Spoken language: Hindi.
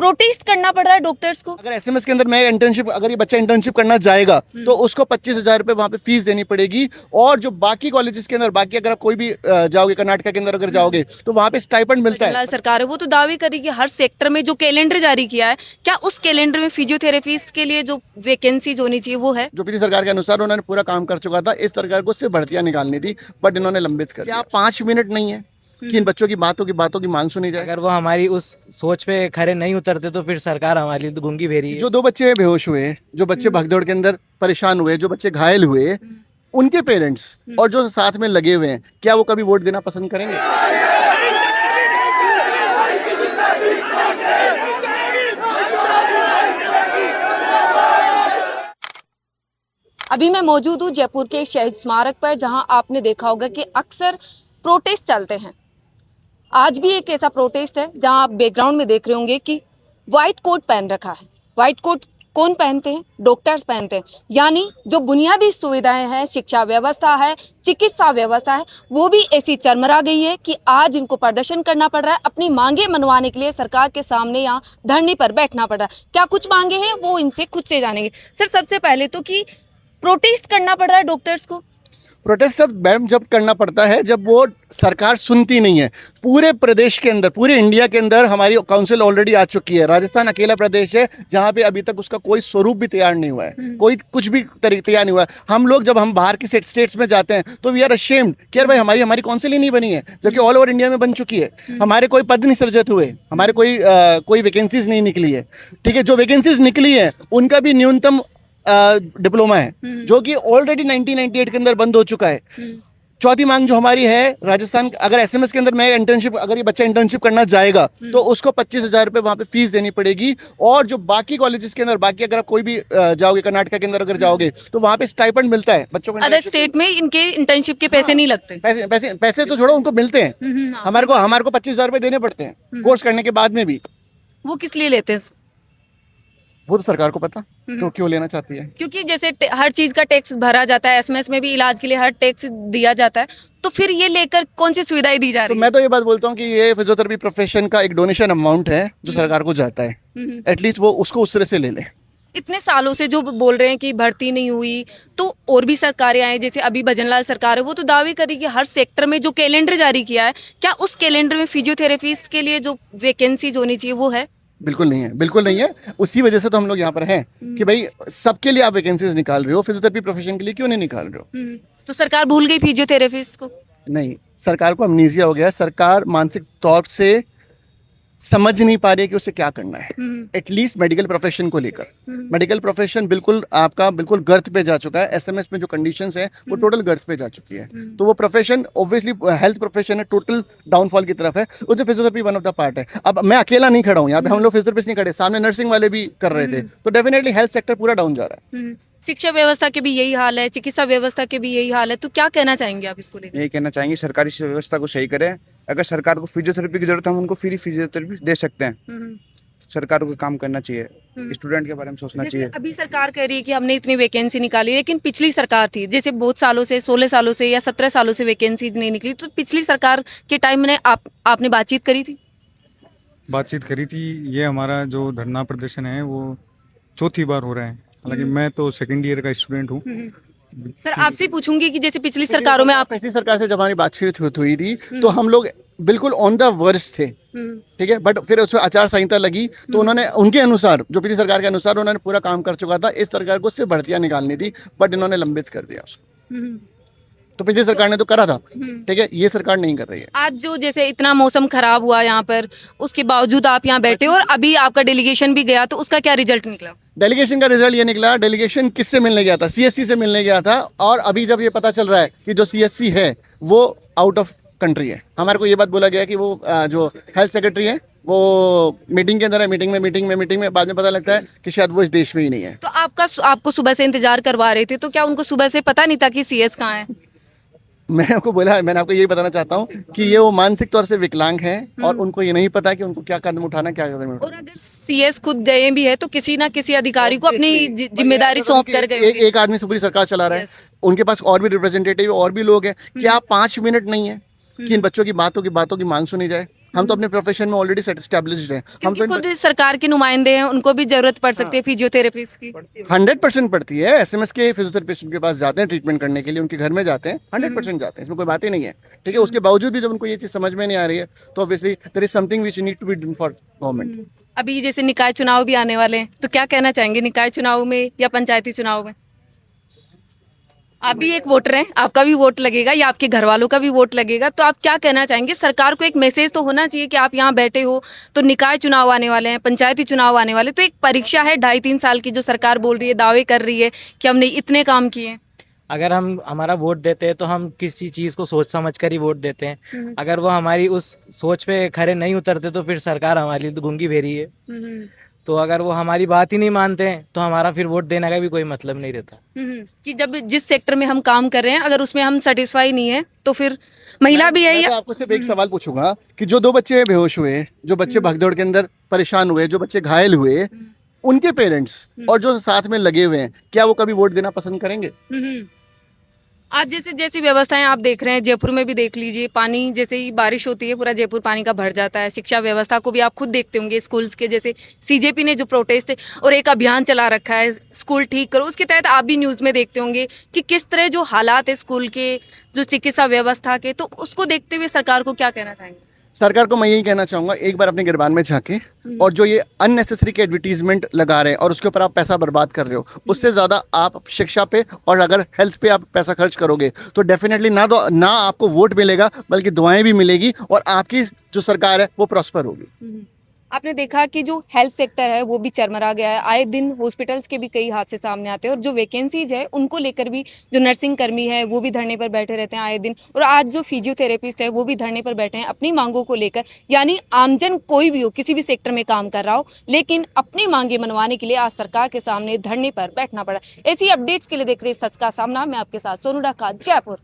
प्रोटेस्ट करना पड़ रहा है डॉक्टर्स को। अगर एसएमएस के अंदर मैं इंटर्नशिप, अगर ये बच्चा इंटर्नशिप करना जाएगा तो उसको 25,000 रुपए वहां पे फीस देनी पड़ेगी। और जो बाकी कॉलेजेस के अंदर, बाकी अगर आप कोई भी जाओगे कर्नाटका के अंदर अगर जाओगे तो वहां पे स्टाइपेंड मिलता है। लाल सरकार है वो तो दावे करी कि हर सेक्टर में जो कैलेंडर जारी किया है, क्या उस कैलेंडर में फिजियोथेरेपिस्ट के लिए जो वैकेंसीज होनी चाहिए वो है? जो पिछली सरकार के अनुसार उन्होंने पूरा काम कर चुका था, इस सरकार को सिर्फ भर्तियां निकालनी थी, बट इन्होंने लंबित कर दिया। 5 मिनट नहीं है कि इन बच्चों की बातों की मांग सुनी जाए। अगर वो हमारी उस सोच पे खरे नहीं उतरते तो फिर सरकार हमारे लिए तो गूंगी बेरी है। जो 2 बच्चे बेहोश हुए, जो बच्चे भगदौड़ के अंदर परेशान हुए, जो बच्चे घायल हुए, उनके पेरेंट्स और जो साथ में लगे हुए हैं, क्या वो कभी वोट देना पसंद करेंगे? अभी मैं मौजूद हूँ जयपुर के शहीद स्मारक पर, जहां आपने देखा होगा कि अक्सर प्रोटेस्ट चलते हैं। आज भी एक ऐसा प्रोटेस्ट है जहां आप बैकग्राउंड में देख रहे होंगे कि व्हाइट कोट पहन रखा है। व्हाइट कोट कौन पहनते हैं? डॉक्टर्स पहनते हैं। यानी जो बुनियादी सुविधाएं हैं, शिक्षा व्यवस्था है, चिकित्सा व्यवस्था है, वो भी ऐसी चरमरा गई है कि आज इनको प्रदर्शन करना पड़ रहा है। अपनी मांगे मनवाने के लिए सरकार के सामने यहाँ धरने पर बैठना पड़ रहा है। क्या कुछ मांगे हैं वो इनसे खुद से जानेंगे। सर, सबसे पहले तो कि प्रोटेस्ट करना पड़ रहा है डॉक्टर्स को। प्रोटेस्ट सब मैम जब करना पड़ता है जब वो सरकार सुनती नहीं है। पूरे प्रदेश के अंदर, पूरे इंडिया के अंदर हमारी काउंसिल ऑलरेडी आ चुकी है। राजस्थान अकेला प्रदेश है जहां पे अभी तक उसका कोई स्वरूप भी तैयार नहीं हुआ है, कोई कुछ भी तैयार नहीं हुआ है। हम लोग जब हम बाहर की स्टेट्स में जाते हैं तो वी आर अशेम्ड कि यार भाई हमारी काउंसिल ही नहीं बनी है, जबकि ऑल ओवर इंडिया में बन चुकी है। हमारे कोई पद नहीं सृजित हुए, हमारे कोई वैकेंसीज नहीं निकली है। ठीक है, जो वैकेंसीज निकली है उनका भी न्यूनतम डिप्लोमा है जो कि ऑलरेडी 1998 के अंदर बंद हो चुका है। चौथी मांग जो हमारी है, राजस्थान, अगर एसएमएस के अंदर मैं इंटर्नशिप, अगर ये बच्चा इंटर्नशिप करना जाएगा तो उसको 25,000 रुपए वहां पे फीस देनी पड़ेगी। और जो बाकी कॉलेजेस के अंदर, बाकी अगर आप कोई भी जाओगे कर्नाटका के अंदर अगर जाओगे तो वहां पे स्टाइपेंड मिलता है बच्चों को। अदर स्टेट में इनके इंटर्नशिप के पैसे नहीं लगते। पैसे तो छोड़ो, उनको मिलते हैं। हमारे को 25,000 रुपए देने पड़ते हैं कोर्स करने के बाद में भी। वो किस लिए लेते हैं? वो तो सरकार को पता तो क्यों लेना चाहती है। क्योंकि जैसे हर चीज का टैक्स भरा जाता है, एसएमएस में भी इलाज के लिए हर टैक्स दिया जाता है, तो फिर ये लेकर कौन सी सुविधाएं दी जा तो रही मैं तो ये बात बोलता हूँ कि ये फिजियोथेरेपी प्रोफेशन का एक डोनेशन अमाउंट है जो सरकार को जाता है। एटलीस्ट वो उसको उस तरह से ले ले। इतने सालों से जो बोल रहे हैं कि भर्ती नहीं हुई, तो और भी सरकारें आई, जैसे अभी भजनलाल सरकार है वो तो दावे करी कि हर सेक्टर में जो कैलेंडर जारी किया है, क्या उस कैलेंडर में फिजियोथेरेपिस्ट के लिए जो वैकेंसीज होनी चाहिए वो है? बिल्कुल नहीं है, बिल्कुल नहीं है। उसी वजह से तो हम लोग यहाँ पर हैं कि भाई सबके लिए आप वैकेंसीज निकाल रहे हो, फिजियोथेरेपी प्रोफेशन के लिए क्यों नहीं निकाल रहे हो? तो सरकार भूल गई फिजियोथेरेपिस्ट को? नहीं, सरकार को अमनीसिया हो गया। सरकार मानसिक तौर से समझ नहीं पा रही कि उसे क्या करना है। एटलीस्ट मेडिकल प्रोफेशन को लेकर, मेडिकल प्रोफेशन बिल्कुल आपका बिल्कुल गर्त पे जा चुका है। एसएमएस में जो कंडीशंस है वो टोटल गर्त पे जा चुकी है। तो वो प्रोफेशन ऑब्वियसली हेल्थ प्रोफेशन है, टोटल डाउनफॉल की तरफ है। उसमें physiotherapy one of the part है। अब मैं अकेला नहीं खड़ा हूँ यहाँ पे, हम लोग फिजियोथेरेपिस्ट नहीं खड़े, सामने नर्सिंग वाले भी कर रहे थे। तो डेफिनेटली हेल्थ सेक्टर पूरा डाउन जा रहा है। शिक्षा व्यवस्था के भी यही हाल है, चिकित्सा व्यवस्था के भी यही हाल है, तो क्या कहना चाहेंगे आप इसको लेकर? यही कहना चाहेंगे सरकारी व्यवस्था को सही करें। अगर सरकार को फिजियोथेरेपी की जरूरत है हम उनको फ्री फिजियोथेरेपी दे सकते हैं। सरकार को काम करना चाहिए, स्टूडेंट के बारे में सोचना जैसे चाहिए। अभी सरकार कह रही है कि हमने इतनी वैकेंसी निकाली, लेकिन पिछली सरकार थी, जैसे बहुत सालों से, 16 सालों से या 17 सालों से वैकेंसीज नहीं निकली, तो पिछली सरकार के टाइम में आपने बातचीत करी थी? बातचीत करी थी। ये हमारा जो धरना प्रदर्शन है वो चौथी बार हो रहा है। हालांकि मैं तो सेकेंड ईयर का स्टूडेंट हूँ। सर, आपसे पूछूंगी कि जैसे पिछली सरकारों में आप पिछली सरकार से जब हमारी बातचीत हुई थी तो हम लोग बिल्कुल ऑन द वर्स थे। ठीक है, बट फिर उसमें आचार संहिता लगी तो उन्होंने उनके अनुसार, जो पिछली सरकार के अनुसार उन्होंने पूरा काम कर चुका था। इस सरकार को सिर्फ भर्तियां निकालनी थी, बट इन्होंने लंबित कर दिया उसको। तो पिछली सरकार ने तो करा था, ठीक है, ये सरकार नहीं कर रही है। आज जो जैसे इतना मौसम खराब हुआ यहाँ पर, उसके बावजूद आप यहाँ बैठे और अभी आपका डेलीगेशन भी गया, तो उसका क्या रिजल्ट निकला? डेलीगेशन का रिजल्ट ये निकला, डेलीगेशन किससे मिलने गया था? सीएससी से मिलने गया था। और अभी जब ये पता चल रहा है कि जो सीएससी है वो आउट ऑफ कंट्री है, हमारे को ये बात बोला गया कि वो जो हेल्थ सेक्रेटरी है वो मीटिंग के अंदर है, मीटिंग में बाद में पता लगता है कि शायद वो इस देश में ही नहीं है। तो आपको सुबह से इंतजार करवा रहे थे, तो क्या उनको सुबह से पता नहीं था कि सीएस कहाँ है? मैंने आपको यही बताना चाहता हूँ कि ये वो मानसिक तौर से विकलांग हैं और उनको ये नहीं पता कि उनको क्या कदम उठाना, क्या कदम उठाना। और अगर सीएस खुद गए भी है तो किसी ना किसी अधिकारी को अपनी जिम्मेदारी सौंप कर गए। एक आदमी से पूरी सरकार चला रहा है, उनके पास और भी रिप्रेजेंटेटिव और भी लोग हैं। क्या 5 मिनट नहीं है कि इन बच्चों की बातों की मांग सुनी जाए? हम तो अपने प्रोफेशन में ऑलरेडी एस्टेब्लिश्ड हैं। हम क्योंकि तो खुद सरकार के नुमाइंदे हैं, उनको भी जरूरत पड़ सकती है फिजियोथेरेपिस्ट की। 100% पड़ती है। एसएमएस के फिजियोथेरेपिस्ट उनके पास जाते हैं ट्रीटमेंट करने के लिए, उनके घर में जाते हैं, 100% जाते हैं, इसमें कोई बात ही नहीं है। ठीक है, उसके बावजूद भी जब उनको ये चीज़ समझ में नहीं आ रही है तो obviously there is something which need to be done for government. अभी जैसे निकाय चुनाव भी आने वाले हैं, तो क्या कहना चाहेंगे निकाय चुनाव में या पंचायती चुनाव में? आप भी एक वोटर हैं, आपका भी वोट लगेगा या आपके घर वालों का भी वोट लगेगा, तो आप क्या कहना चाहेंगे? सरकार को एक मैसेज तो होना चाहिए कि आप यहाँ बैठे हो तो निकाय चुनाव आने वाले हैं, पंचायती चुनाव आने वाले, तो एक परीक्षा है 2.5-3 साल की जो सरकार बोल रही है, दावे कर रही है कि हमने इतने काम किए। अगर हम हमारा वोट देते हैं तो हम किसी चीज़ को सोच समझ कर ही वोट देते हैं। अगर वो हमारी उस सोच पे खरे नहीं उतरते तो फिर सरकार हमारे लिए तो गूंगी बेरी है। तो अगर वो हमारी बात ही नहीं मानते हैं तो हमारा फिर वोट देने का भी कोई मतलब नहीं रहता। कि जब जिस सेक्टर में हम काम कर रहे हैं अगर उसमें हम सेटिस्फाई नहीं है तो फिर महिला भी है मैं या तो आपको सिर्फ एक सवाल पूछूंगा कि जो 2 बच्चे बेहोश हुए, जो बच्चे भागदौड़ के अंदर परेशान हुए, जो बच्चे घायल हुए, उनके पेरेंट्स और जो साथ में लगे हुए हैं, क्या वो कभी वोट देना पसंद करेंगे? आज जैसे जैसी व्यवस्थाएं आप देख रहे हैं, जयपुर में भी देख लीजिए, पानी जैसे ही बारिश होती है पूरा जयपुर पानी का भर जाता है। शिक्षा व्यवस्था को भी आप खुद देखते होंगे, स्कूल्स के जैसे सीजेपी ने जो प्रोटेस्ट और एक अभियान चला रखा है स्कूल ठीक करो, उसके तहत आप भी न्यूज़ में देखते होंगे कि किस तरह जो हालात है स्कूल के, जो चिकित्सा व्यवस्था के, तो उसको देखते हुए सरकार को क्या कहना चाहेंगे? सरकार को मैं यही कहना चाहूंगा, एक बार अपने गिरबान में झांके और जो ये अननेसेसरी के एडवर्टीजमेंट लगा रहे हैं और उसके ऊपर आप पैसा बर्बाद कर रहे हो, उससे ज़्यादा आप शिक्षा पे और अगर हेल्थ पे आप पैसा खर्च करोगे तो डेफिनेटली ना आपको वोट मिलेगा बल्कि दुआएं भी मिलेगी और आपकी जो सरकार है वो प्रॉस्पर होगी। आपने देखा कि जो हेल्थ सेक्टर है वो भी चरमरा गया है, आए दिन हॉस्पिटल्स के भी कई हादसे सामने आते हैं और जो वैकेंसीज है उनको लेकर भी जो नर्सिंग कर्मी है वो भी धरने पर बैठे रहते हैं आए दिन, और आज जो फिजियोथेरेपिस्ट है वो भी धरने पर बैठे हैं अपनी मांगों को लेकर। यानी आमजन कोई भी हो, किसी भी सेक्टर में काम कर रहा हो, लेकिन अपनी मांगे मनवाने के लिए आज सरकार के सामने धरने पर बैठना पड़ा। ऐसी अपडेट्स के लिए देख रहे सच का सामना, मैं आपके साथ सोनू डाका, जयपुर।